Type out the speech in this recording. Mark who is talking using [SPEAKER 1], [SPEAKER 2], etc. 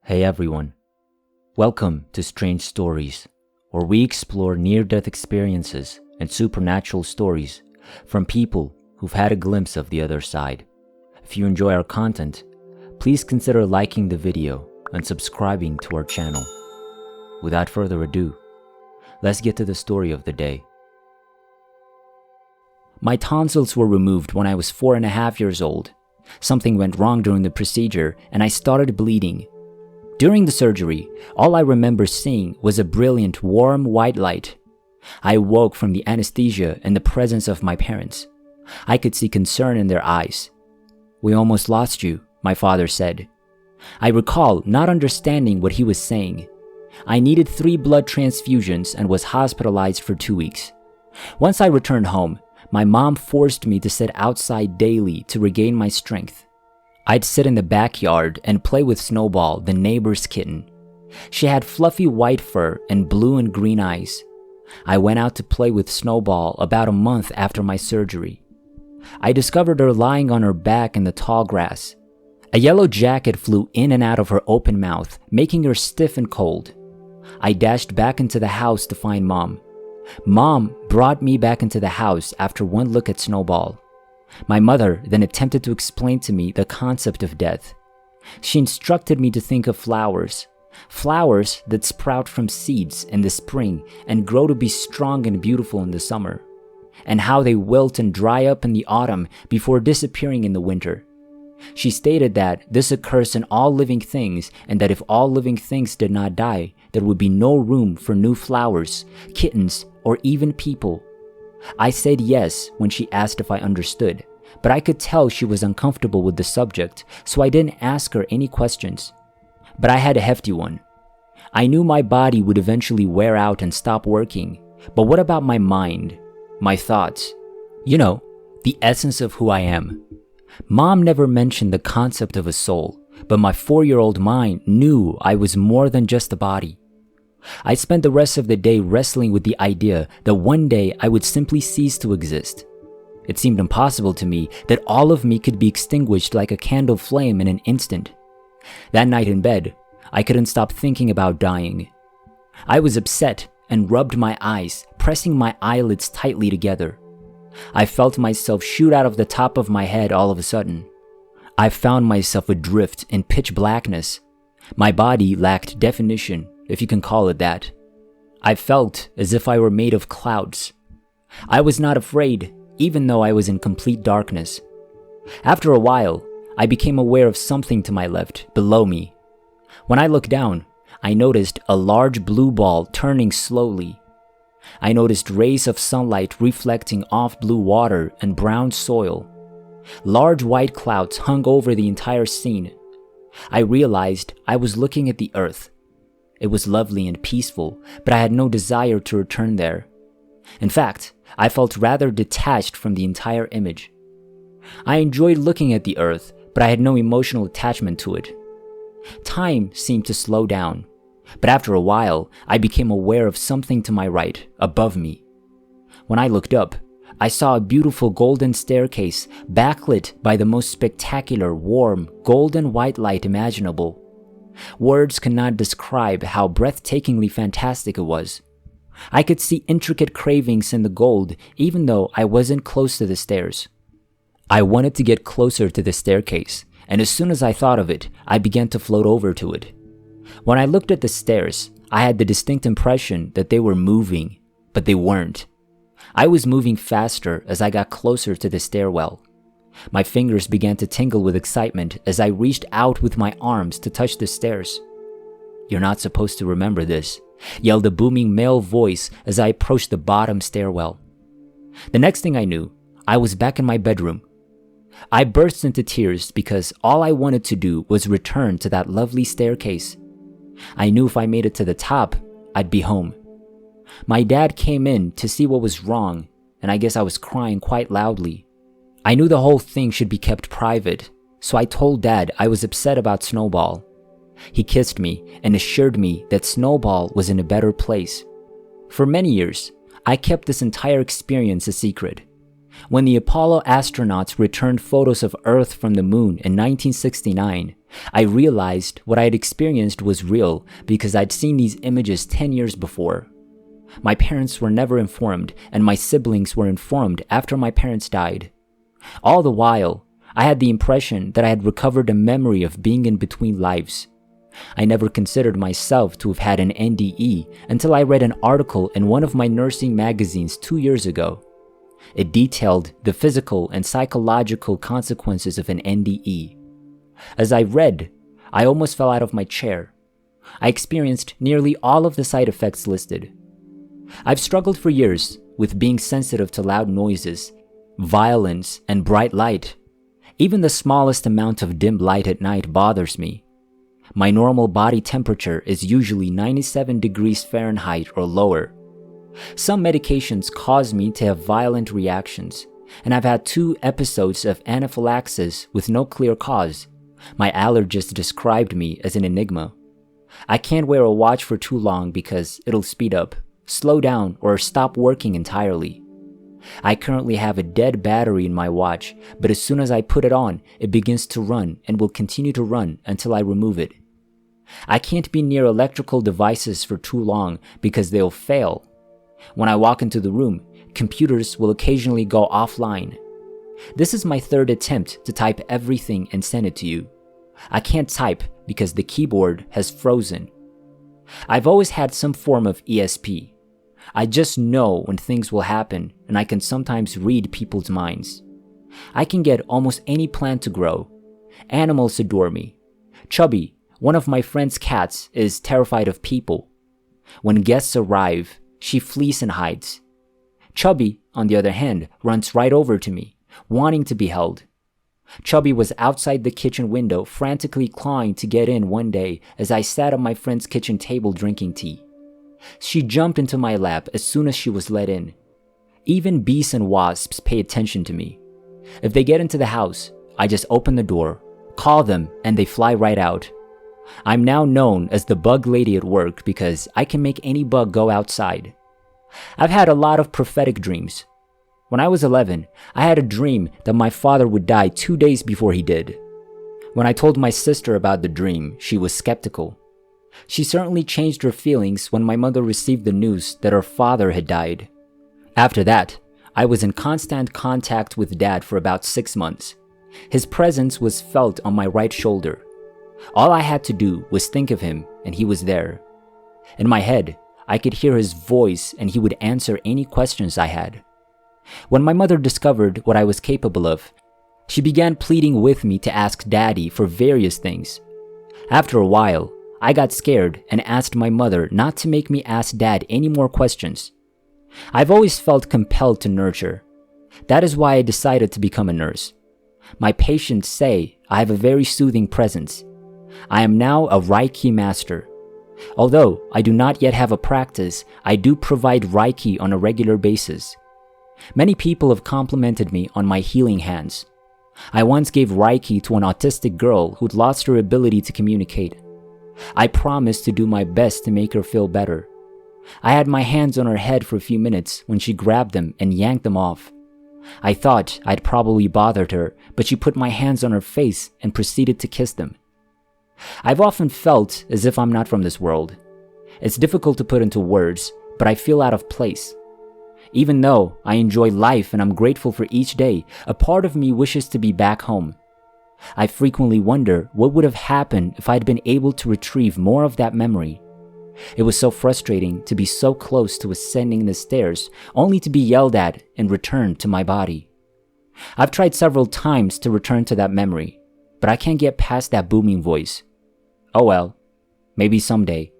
[SPEAKER 1] Hey everyone, welcome to Strange Stories, where we explore near-death experiences and supernatural stories from people who've had a glimpse of the other side. If you enjoy our content, please consider liking the video and subscribing to our channel. Without further ado, let's get to the story of the day. My tonsils were removed when I was 4.5 years old. Something went wrong during the procedure and I started bleeding. During the surgery, all I remember seeing was a brilliant, warm white light. I awoke from the anesthesia in the presence of my parents. I could see concern in their eyes. "We almost lost you," my father said. I recall not understanding what he was saying. I needed 3 blood transfusions and was hospitalized for 2 weeks. Once I returned home, my mom forced me to sit outside daily to regain my strength. I'd sit in the backyard and play with Snowball, the neighbor's kitten. She had fluffy white fur and blue and green eyes. I went out to play with Snowball about a month after my surgery. I discovered her lying on her back in the tall grass. A yellow jacket flew in and out of her open mouth, making her stiff and cold. I dashed back into the house to find Mom. Mom brought me back into the house after one look at Snowball. My mother then attempted to explain to me the concept of death. She instructed me to think of flowers that sprout from seeds in the spring and grow to be strong and beautiful in the summer, and how they wilt and dry up in the autumn before disappearing in the winter. She stated that this occurs in all living things, and that if all living things did not die, there would be no room for new flowers, kittens, or even people. I said yes when she asked if I understood, but I could tell she was uncomfortable with the subject, so I didn't ask her any questions. But I had a hefty one. I knew my body would eventually wear out and stop working, but what about my mind, my thoughts? You know, the essence of who I am. Mom never mentioned the concept of a soul, but my 4-year-old mind knew I was more than just a body. I spent the rest of the day wrestling with the idea that one day I would simply cease to exist. It seemed impossible to me that all of me could be extinguished like a candle flame in an instant. That night in bed, I couldn't stop thinking about dying. I was upset and rubbed my eyes, pressing my eyelids tightly together. I felt myself shoot out of the top of my head all of a sudden. I found myself adrift in pitch blackness. My body lacked definition, if you can call it that. I felt as if I were made of clouds. I was not afraid, even though I was in complete darkness. After a while, I became aware of something to my left, below me. When I looked down, I noticed a large blue ball turning slowly. I noticed rays of sunlight reflecting off blue water and brown soil. Large white clouds hung over the entire scene. I realized I was looking at the earth. It was lovely and peaceful, but I had no desire to return there. In fact, I felt rather detached from the entire image. I enjoyed looking at the earth, but I had no emotional attachment to it. Time seemed to slow down, but after a while, I became aware of something to my right, above me. When I looked up, I saw a beautiful golden staircase backlit by the most spectacular, warm, golden white light imaginable. Words cannot describe how breathtakingly fantastic it was. I could see intricate carvings in the gold even though I wasn't close to the stairs. I wanted to get closer to the staircase, and as soon as I thought of it, I began to float over to it. When I looked at the stairs, I had the distinct impression that they were moving, but they weren't. I was moving faster as I got closer to the stairwell. My fingers began to tingle with excitement as I reached out with my arms to touch the stairs. "You're not supposed to remember this," yelled a booming male voice as I approached the bottom stairwell. The next thing I knew, I was back in my bedroom. I burst into tears because all I wanted to do was return to that lovely staircase. I knew if I made it to the top, I'd be home. My dad came in to see what was wrong, and I guess I was crying quite loudly. I knew the whole thing should be kept private, so I told Dad I was upset about Snowball. He kissed me and assured me that Snowball was in a better place. For many years, I kept this entire experience a secret. When the Apollo astronauts returned photos of Earth from the moon in 1969, I realized what I had experienced was real because I'd seen these images 10 years before. My parents were never informed, and my siblings were informed after my parents died. All the while, I had the impression that I had recovered a memory of being in between lives. I never considered myself to have had an NDE until I read an article in one of my nursing magazines 2 years ago. It detailed the physical and psychological consequences of an NDE. As I read, I almost fell out of my chair. I experienced nearly all of the side effects listed. I've struggled for years with being sensitive to loud noises, violence, and bright light. Even the smallest amount of dim light at night bothers me. My normal body temperature is usually 97 degrees Fahrenheit or lower. Some medications cause me to have violent reactions, and I've had 2 episodes of anaphylaxis with no clear cause. My allergist described me as an enigma. I can't wear a watch for too long because it'll speed up, slow down, or stop working entirely. I currently have a dead battery in my watch, but as soon as I put it on, it begins to run and will continue to run until I remove it. I can't be near electrical devices for too long because they'll fail. When I walk into the room, computers will occasionally go offline. This is my 3rd attempt to type everything and send it to you. I can't type because the keyboard has frozen. I've always had some form of ESP. I just know when things will happen, and I can sometimes read people's minds. I can get almost any plant to grow. Animals adore me. Chubby, one of my friend's cats, is terrified of people. When guests arrive, she flees and hides. Chubby, on the other hand, runs right over to me, wanting to be held. Chubby was outside the kitchen window, frantically clawing to get in one day as I sat at my friend's kitchen table drinking tea. She jumped into my lap as soon as she was let in. Even bees and wasps pay attention to me. If they get into the house, I just open the door, call them, and they fly right out. I'm now known as the bug lady at work because I can make any bug go outside. I've had a lot of prophetic dreams. When I was 11, I had a dream that my father would die 2 days before he did. When I told my sister about the dream, she was skeptical. She certainly changed her feelings when my mother received the news that her father had died. After that, I was in constant contact with Dad for about 6 months. His presence was felt on my right shoulder. All I had to do was think of him, and he was there. In my head, I could hear his voice, and he would answer any questions I had. When my mother discovered what I was capable of, she began pleading with me to ask Daddy for various things. After a while, I got scared and asked my mother not to make me ask Dad any more questions. I've always felt compelled to nurture. That is why I decided to become a nurse. My patients say I have a very soothing presence. I am now a Reiki master. Although I do not yet have a practice, I do provide Reiki on a regular basis. Many people have complimented me on my healing hands. I once gave Reiki to an autistic girl who'd lost her ability to communicate. I promised to do my best to make her feel better. I had my hands on her head for a few minutes when she grabbed them and yanked them off. I thought I'd probably bothered her, but she put my hands on her face and proceeded to kiss them. I've often felt as if I'm not from this world. It's difficult to put into words, but I feel out of place. Even though I enjoy life and I'm grateful for each day, a part of me wishes to be back home. I frequently wonder what would have happened if I'd been able to retrieve more of that memory. It was so frustrating to be so close to ascending the stairs, only to be yelled at and returned to my body. I've tried several times to return to that memory, but I can't get past that booming voice. Oh well, maybe someday.